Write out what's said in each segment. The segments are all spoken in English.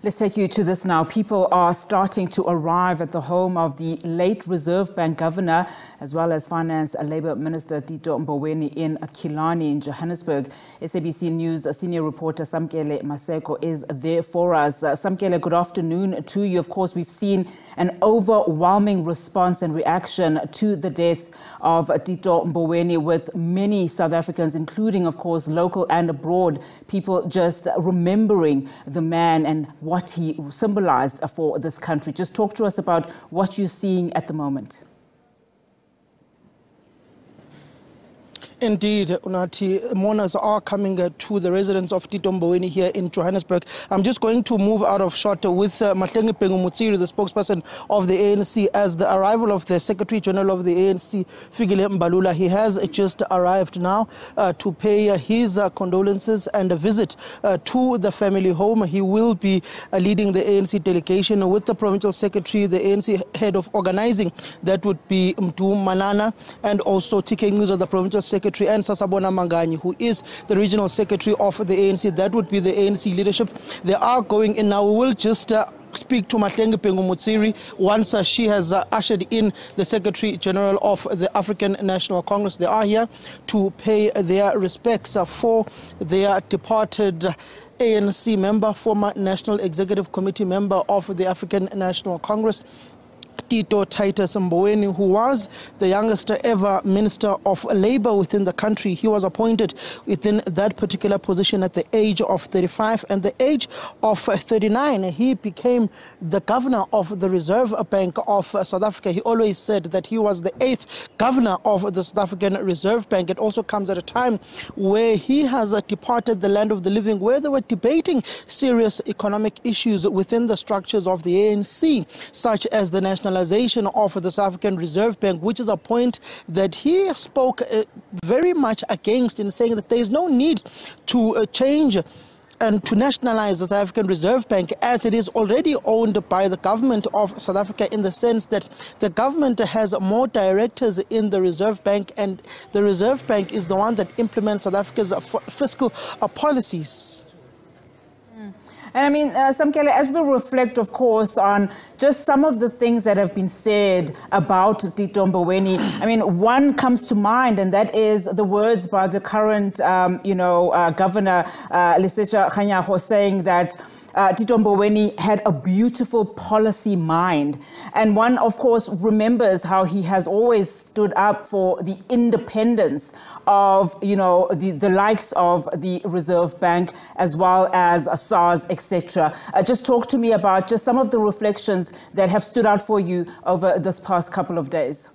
Let's take you to this now. People are starting to arrive at the home of the late Reserve Bank Governor, as well as Finance and Labour Minister Tito Mboweni in Killarney in Johannesburg. SABC News senior reporter Samkele Maseko is there for us. Samkele, good afternoon to you. Of course, we've seen an overwhelming response and reaction to the death of Tito Mboweni, with many South Africans, including, of course, local and abroad, people just remembering the man and what he symbolized for this country. Just talk to us about what you're seeing at the moment. Indeed, Unati, mourners are coming to the residence of Tito Mboweni here in Johannesburg. I'm just going to move out of shot with Mahlenge Pengumutsiri, the spokesperson of the ANC, as the arrival of the Secretary General of the ANC, Fikile Mbalula. He has just arrived now to pay his condolences and a visit to the family home. He will be leading the ANC delegation with the Provincial Secretary, the ANC head of organizing, that would be Mdu Manana, and also TK Ngizwa, the Provincial Secretary, and Sasabona Mangani, who is the Regional Secretary of the ANC. That would be the ANC leadership. They are going in now. We will just speak to Mahlenge Pengumutsiri once she has ushered in the Secretary General of the African National Congress. They are here to pay their respects for their departed ANC member, former National Executive Committee member of the African National Congress, Tito Mboweni, who was the youngest ever Minister of Labour within the country. He was appointed within that particular position at the age of 35, and the age of 39, he became the governor of the Reserve Bank of South Africa. He always said that he was the 8th governor of the South African Reserve Bank. It also comes at a time where he has departed the land of the living, where they were debating serious economic issues within the structures of the ANC, such as the nationalization of the South African Reserve Bank, which is a point that he spoke very much against, in saying that there is no need to change and to nationalize the South African Reserve Bank, as it is already owned by the government of South Africa, in the sense that the government has more directors in the Reserve Bank, and the Reserve Bank is the one that implements South Africa's fiscal policies. And I mean, Samkele, as we reflect, of course, on just some of the things that have been said about Tito Mboweni, I mean, one comes to mind, and that is the words by the current, Governor Lesetja Kganyago, saying that Tito Mboweni had a beautiful policy mind. And one, of course, remembers how he has always stood up for the independence of, the likes of the Reserve Bank, as well as SARS, etc. Just talk to me about just some of the reflections that have stood out for you over this past couple of days.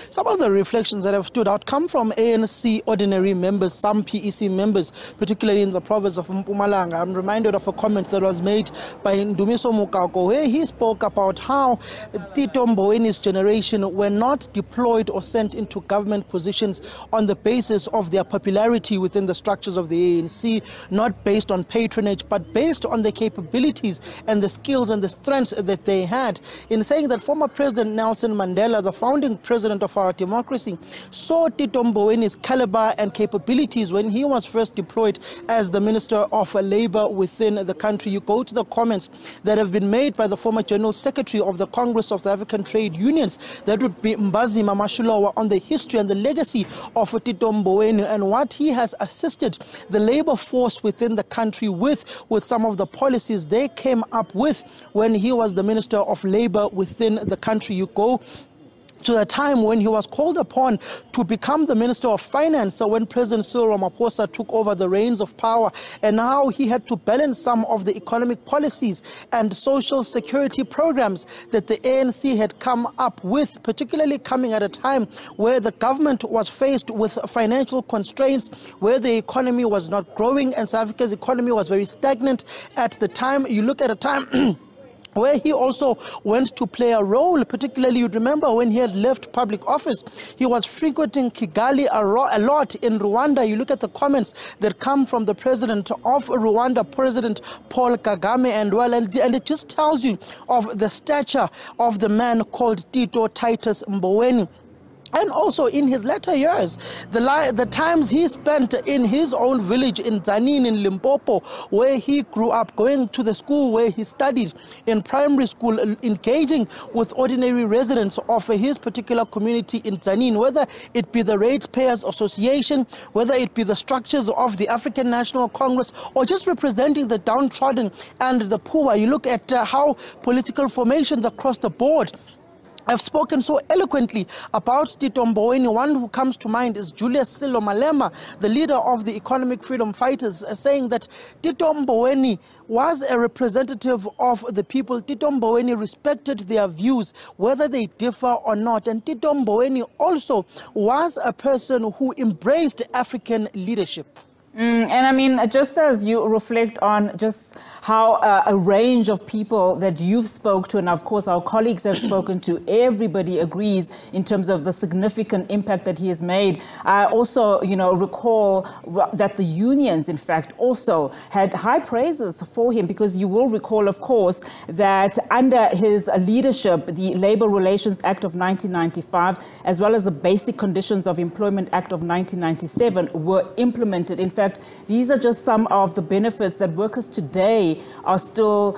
Some of the reflections that have stood out come from ANC ordinary members, some PEC members, particularly in the province of Mpumalanga. I'm reminded of a comment that was made by Ndumiso Mukako, where he spoke about how Tito Mboweni's generation were not deployed or sent into government positions on the basis of their popularity within the structures of the ANC, not based on patronage, but based on the capabilities and the skills and the strengths that they had. In saying that former President Nelson Mandela, the founding president of our democracy, saw Tito Mboweni's caliber and capabilities when he was first deployed as the Minister of Labour within the country. You go to the comments that have been made by the former General Secretary of the Congress of the African Trade Unions, that would be Mbazi Mamashulawa, on the history and the legacy of Tito Mboweni and what he has assisted the labour force within the country with some of the policies they came up with when he was the Minister of Labour within the country. You go to the time when he was called upon to become the Minister of Finance, so when President Cyril Ramaphosa took over the reins of power, and how he had to balance some of the economic policies and social security programs that the ANC had come up with, particularly coming at a time where the government was faced with financial constraints, where the economy was not growing and South Africa's economy was very stagnant at the time. You look at a time where he also went to play a role, particularly, you'd remember when he had left public office, he was frequenting Kigali a lot in Rwanda. You look at the comments that come from the president of Rwanda, President Paul Kagame, and it just tells you of the stature of the man called Tito Titus Mboweni. And also in his latter years, the times he spent in his own village in Tzaneen in Limpopo, where he grew up, going to the school where he studied in primary school, engaging with ordinary residents of his particular community in Tzaneen, whether it be the Ratepayers Association, whether it be the structures of the African National Congress, or just representing the downtrodden and the poor. You look at how political formations across the board I've spoken so eloquently about Tito Mboweni. One who comes to mind is Julius Silo Malema, the leader of the Economic Freedom Fighters, saying that Tito Mboweni was a representative of the people. Tito Mboweni respected their views, whether they differ or not. And Tito Mboweni also was a person who embraced African leadership. And I mean, just as you reflect on just how a range of people that you've spoke to, and of course our colleagues have spoken to, everybody agrees in terms of the significant impact that he has made. I also, recall that the unions, in fact, also had high praises for him, because you will recall, of course, that under his leadership, the Labour Relations Act of 1995, as well as the Basic Conditions of Employment Act of 1997 were implemented. In fact, these are just some of the benefits that workers today are still,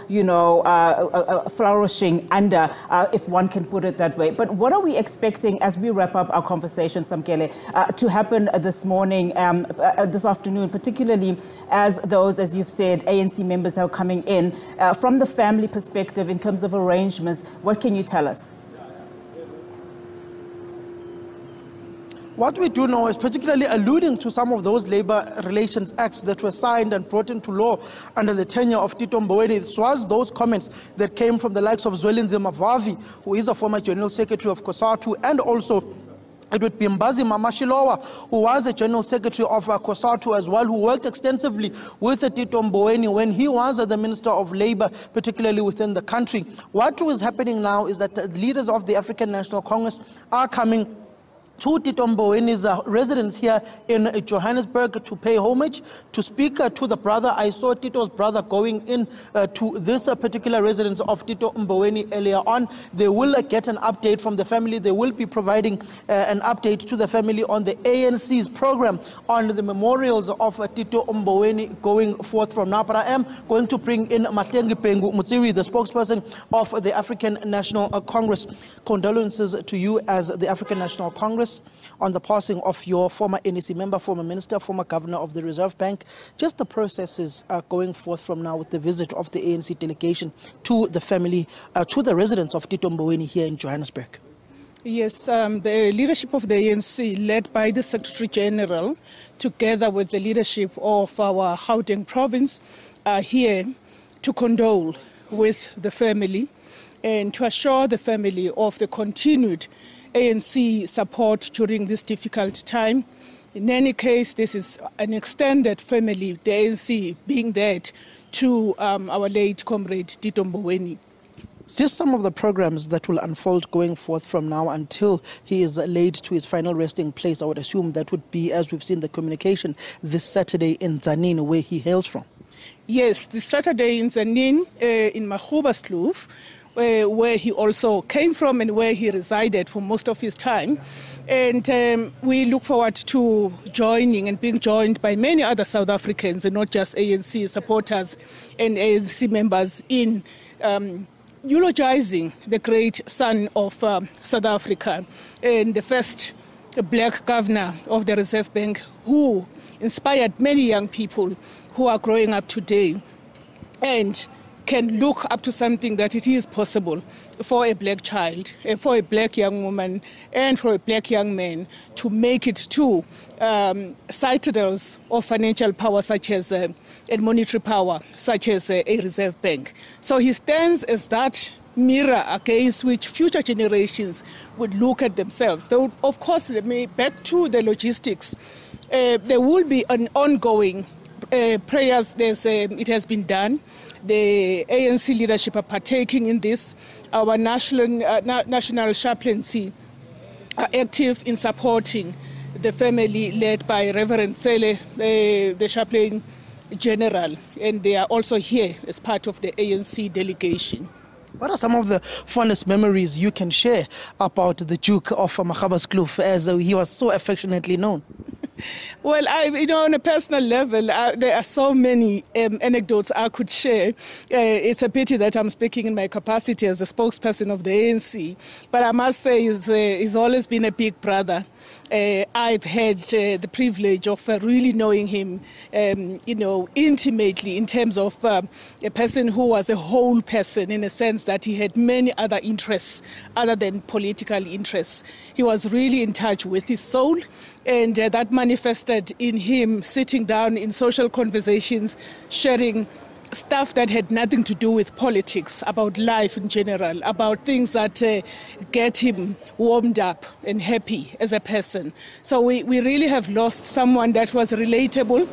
flourishing under, if one can put it that way. But what are we expecting as we wrap up our conversation, Samkele, to happen this morning, this afternoon, particularly as those, as you've said, ANC members are coming in? From the family perspective, in terms of arrangements, what can you tell us? What we do know is, particularly alluding to some of those Labour Relations Acts that were signed and brought into law under the tenure of Tito Mboweni, it was those comments that came from the likes of Zwelinzima Vavi, who is a former General Secretary of COSATU, and also it would be Mbazi Mamashilowa, who was a General Secretary of COSATU as well, who worked extensively with Tito Mboweni when he was the Minister of Labour, particularly within the country. What is happening now is that the leaders of the African National Congress are coming to Tito Mboweni's residence here in Johannesburg to pay homage, to speak to the brother. I saw Tito's brother going in to this particular residence of Tito Mboweni earlier on. They will get an update from the family. They will be providing an update to the family on the ANC's program on the memorials of Tito Mboweni going forth from now. But I am going to bring in Mahlengi Mutsiri, the spokesperson of the African National Congress. Condolences to you as the African National Congress on the passing of your former NEC member, former minister, former governor of the Reserve Bank. Just the processes going forth from now with the visit of the ANC delegation to the family, to the residents of Tito Mboweni here in Johannesburg. Yes, the leadership of the ANC, led by the Secretary General, together with the leadership of our Gauteng province, are here to condole with the family and to assure the family of the continued ANC support during this difficult time. In any case, this is an extended family, the ANC being there to our late comrade Tito Mboweni. Just some of the programs that will unfold going forth from now until he is laid to his final resting place. I would assume that would be, as we've seen the communication, this Saturday in Tzaneen, where he hails from. Yes, this Saturday in Tzaneen, in Mahubaskloof, where he also came from and where he resided for most of his time. And we look forward to joining and being joined by many other South Africans, and not just ANC supporters and ANC members, in eulogizing the great son of South Africa and the first black governor of the Reserve Bank, who inspired many young people who are growing up today and can look up to something that it is possible for a black child, for a black young woman, and for a black young man to make it to citadels of financial power, such as and monetary power, such as a Reserve Bank. So he stands as that mirror against which future generations would look at themselves. Though, of course, back to the logistics, there will be an ongoing prayers. It has been done. The ANC leadership are partaking in this. Our national chaplaincy are active in supporting the family led by Reverend Sele, the chaplain general, and they are also here as part of the ANC delegation. What are some of the fondest memories you can share about the Duke of Makgabaskloof, as he was so affectionately known? Well, on a personal level, there are so many anecdotes I could share. It's a pity that I'm speaking in my capacity as a spokesperson of the ANC. But I must say he's always been a big brother. I've had the privilege of really knowing him, intimately, in terms of a person who was a whole person, in a sense that he had many other interests other than political interests. He was really in touch with his soul, and that manifested in him sitting down in social conversations, sharing stuff that had nothing to do with politics, about life in general, about things that get him warmed up and happy as a person. So we really have lost someone that was relatable,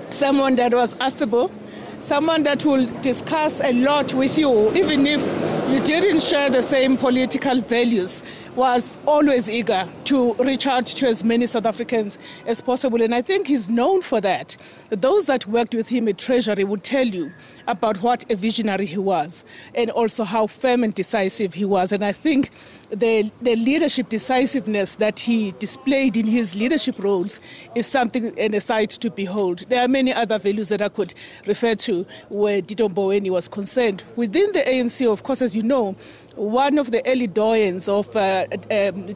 someone that was affable, someone that will discuss a lot with you, even if you didn't share the same political values, was always eager to reach out to as many South Africans as possible. And I think he's known for that. Those that worked with him at Treasury would tell you about what a visionary he was, and also how firm and decisive he was. And I think the leadership decisiveness that he displayed in his leadership roles is something and a sight to behold. There are many other values that I could refer to where Tito Mboweni was concerned. Within the ANC, of course, as you know, one of the early doyens of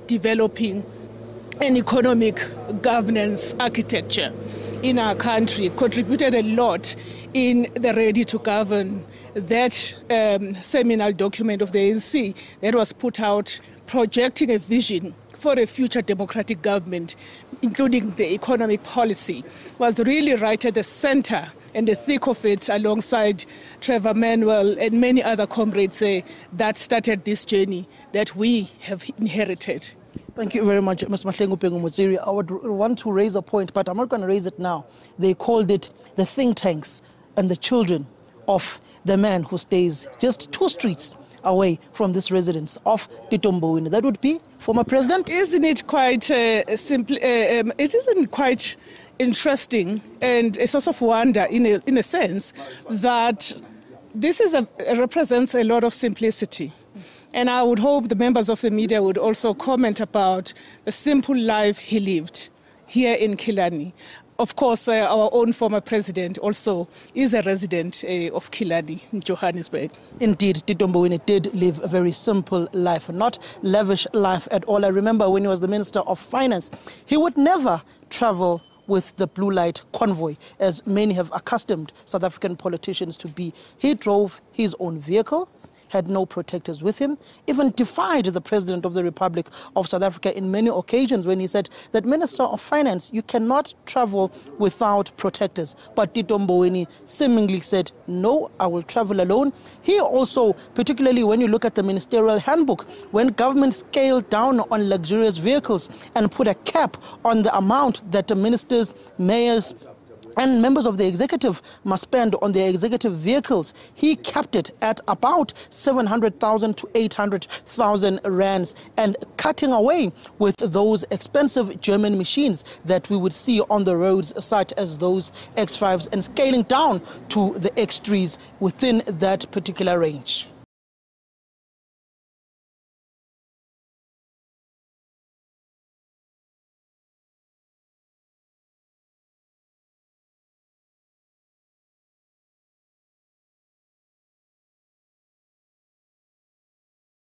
developing an economic governance architecture in our country, contributed a lot in the Ready to Govern, that seminal document of the ANC that was put out projecting a vision for a future democratic government, including the economic policy, was really right at the center and the thick of it, alongside Trevor Manuel and many other comrades that started this journey that we have inherited. Thank you very much, Ms. Mahlengu Mutsiri. I would want to raise a point, but I'm not going to raise it now. They called it the think tanks and the children of the man who stays just 2 streets away from this residence of Tito Mboweni. That would be former president? Isn't it quite simple? It isn't quite interesting and a source of wonder in a sense that this represents a lot of simplicity. And I would hope the members of the media would also comment about the simple life he lived here in Killarney. Of course, our own former president also is a resident of Killarney in Johannesburg. Indeed, Tito Mboweni did live a very simple life, not lavish life at all. I remember when he was the Minister of Finance, he would never travel with the blue light convoy, as many have accustomed South African politicians to be. He drove his own vehicle, had no protectors with him, even defied the President of the Republic of South Africa in many occasions when he said that Minister of Finance, you cannot travel without protectors. But Tito Mboweni seemingly said, no, I will travel alone. He also, particularly when you look at the ministerial handbook, when government scaled down on luxurious vehicles and put a cap on the amount that the ministers, mayors, and members of the executive must spend on their executive vehicles, he kept it at about 700,000 to 800,000 rands, and cutting away with those expensive German machines that we would see on the roads, such as those X5s, and scaling down to the X3s within that particular range.